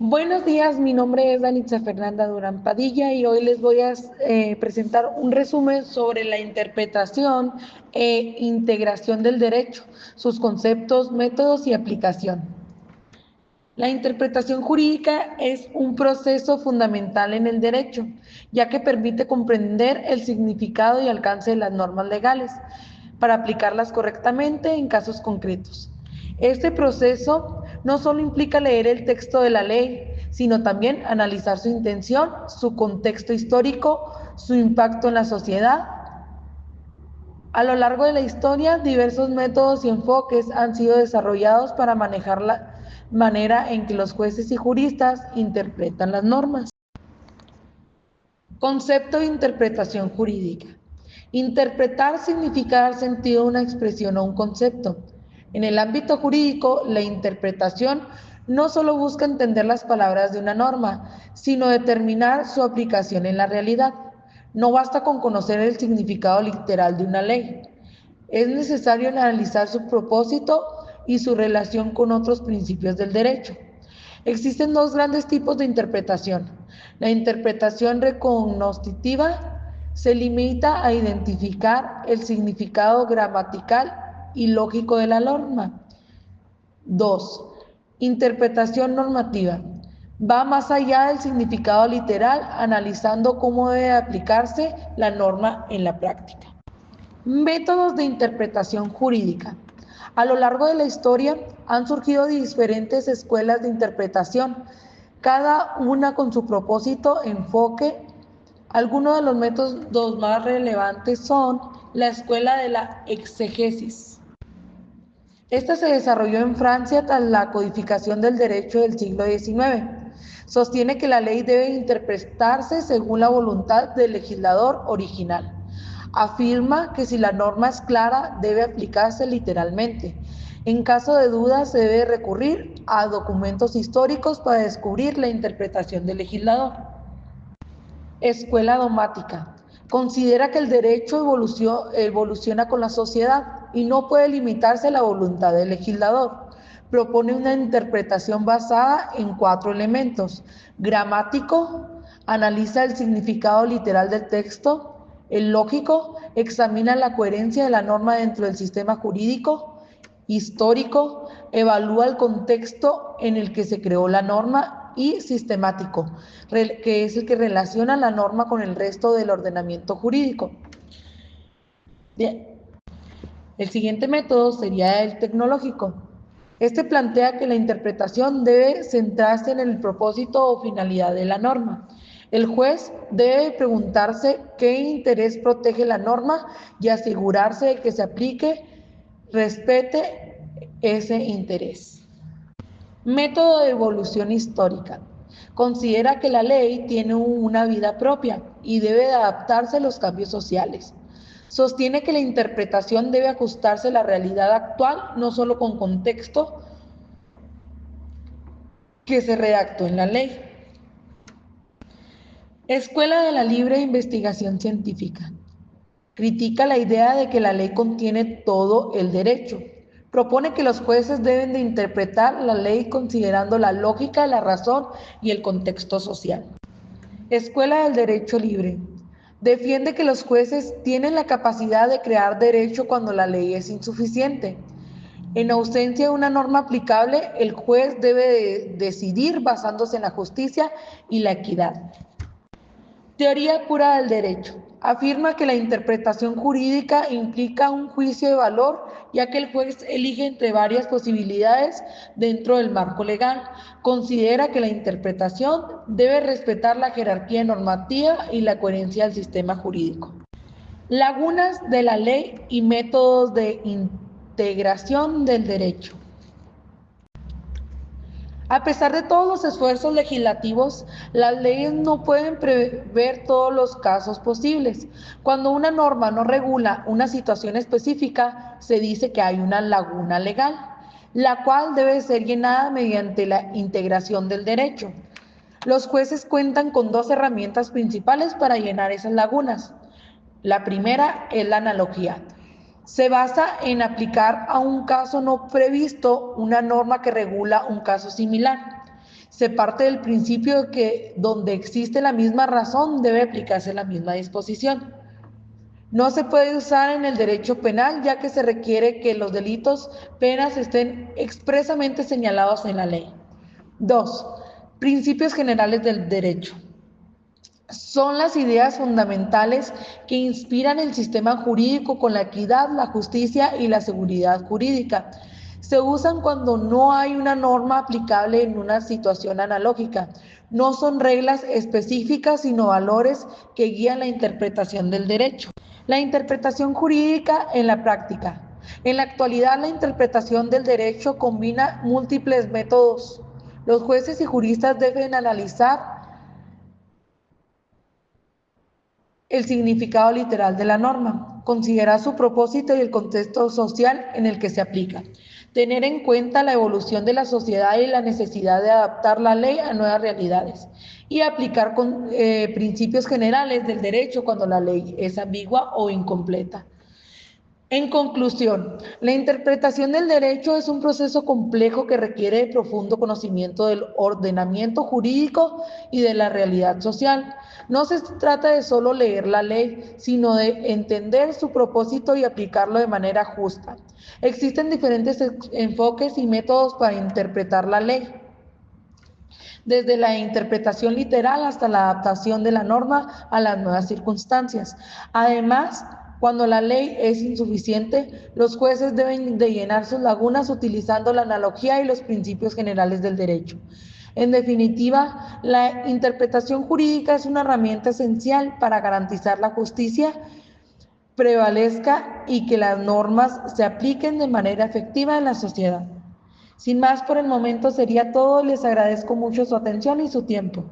Buenos días, mi nombre es Danitza Fernanda Durán Padilla y hoy les voy a presentar un resumen sobre la interpretación e integración del derecho, sus conceptos, métodos y aplicación. La interpretación jurídica es un proceso fundamental en el derecho, ya que permite comprender el significado y alcance de las normas legales para aplicarlas correctamente en casos concretos. Este proceso no solo implica leer el texto de la ley, sino también analizar su intención, su contexto histórico, su impacto en la sociedad. A lo largo de la historia, diversos métodos y enfoques han sido desarrollados para manejar la manera en que los jueces y juristas interpretan las normas. Concepto de interpretación jurídica. Interpretar significa dar sentido a una expresión o un concepto. En el ámbito jurídico, la interpretación no solo busca entender las palabras de una norma, sino determinar su aplicación en la realidad. No basta con conocer el significado literal de una ley. Es necesario analizar su propósito y su relación con otros principios del derecho. Existen dos grandes tipos de interpretación. La interpretación recognoscitiva se limita a identificar el significado gramatical y lógico de la norma. 2. Interpretación normativa. Va más allá del significado literal, analizando cómo debe aplicarse la norma en la práctica. Métodos de interpretación jurídica. A lo largo de la historia han surgido diferentes escuelas de interpretación, cada una con su propósito, enfoque. Algunos de los métodos más relevantes son la escuela de la exegesis. Esta se desarrolló en Francia tras la codificación del derecho del siglo XIX. Sostiene que la ley debe interpretarse según la voluntad del legislador original. Afirma que si la norma es clara, debe aplicarse literalmente. En caso de duda, se debe recurrir a documentos históricos para descubrir la interpretación del legislador. Escuela dogmática. Considera que el derecho evoluciona con la sociedad y no puede limitarse a la voluntad del legislador. Propone una interpretación basada en 4 elementos. Gramático, analiza el significado literal del texto. El lógico, examina la coherencia de la norma dentro del sistema jurídico. Histórico, evalúa el contexto en el que se creó la norma. Y sistemático, que es el que relaciona la norma con el resto del ordenamiento jurídico. Bien. El siguiente método sería el tecnológico. Este plantea que la interpretación debe centrarse en el propósito o finalidad de la norma. El juez debe preguntarse qué interés protege la norma y asegurarse de que se aplique, respete ese interés. Método de evolución histórica. Considera que la ley tiene una vida propia y debe adaptarse a los cambios sociales. Sostiene que la interpretación debe ajustarse a la realidad actual, no solo con contexto que se redactó en la ley. Escuela de la libre investigación científica. Critica la idea de que la ley contiene todo el derecho. Propone que los jueces deben de interpretar la ley considerando la lógica, la razón y el contexto social. Escuela del derecho libre. Defiende que los jueces tienen la capacidad de crear derecho cuando la ley es insuficiente. En ausencia de una norma aplicable, el juez debe decidir basándose en la justicia y la equidad. Teoría pura del derecho. Afirma que la interpretación jurídica implica un juicio de valor, ya que el juez elige entre varias posibilidades dentro del marco legal. Considera que la interpretación debe respetar la jerarquía normativa y la coherencia del sistema jurídico. Lagunas de la ley y métodos de integración del derecho. A pesar de todos los esfuerzos legislativos, las leyes no pueden prever todos los casos posibles. Cuando una norma no regula una situación específica, se dice que hay una laguna legal, la cual debe ser llenada mediante la integración del derecho. Los jueces cuentan con 2 herramientas principales para llenar esas lagunas. La primera es la analogía. Se basa en aplicar a un caso no previsto una norma que regula un caso similar. Se parte del principio de que donde existe la misma razón debe aplicarse la misma disposición. No se puede usar en el derecho penal, ya que se requiere que los delitos, penas estén expresamente señalados en la ley. 2. Principios generales del derecho. Son las ideas fundamentales que inspiran el sistema jurídico con la equidad, la justicia y la seguridad jurídica. Se usan cuando no hay una norma aplicable en una situación analógica. No son reglas específicas, sino valores que guían la interpretación del derecho. La interpretación jurídica en la práctica. En la actualidad, la interpretación del derecho combina múltiples métodos. Los jueces y juristas deben analizar el significado literal de la norma, considerar su propósito y el contexto social en el que se aplica, tener en cuenta la evolución de la sociedad y la necesidad de adaptar la ley a nuevas realidades y aplicar principios generales del derecho cuando la ley es ambigua o incompleta. En conclusión, la interpretación del derecho es un proceso complejo que requiere de profundo conocimiento del ordenamiento jurídico y de la realidad social. No se trata de solo leer la ley, sino de entender su propósito y aplicarlo de manera justa. Existen diferentes enfoques y métodos para interpretar la ley, desde la interpretación literal hasta la adaptación de la norma a las nuevas circunstancias. Además, cuando la ley es insuficiente, los jueces deben de llenar sus lagunas utilizando la analogía y los principios generales del derecho. En definitiva, la interpretación jurídica es una herramienta esencial para garantizar la justicia prevalezca y que las normas se apliquen de manera efectiva en la sociedad. Sin más por el momento sería todo, les agradezco mucho su atención y su tiempo.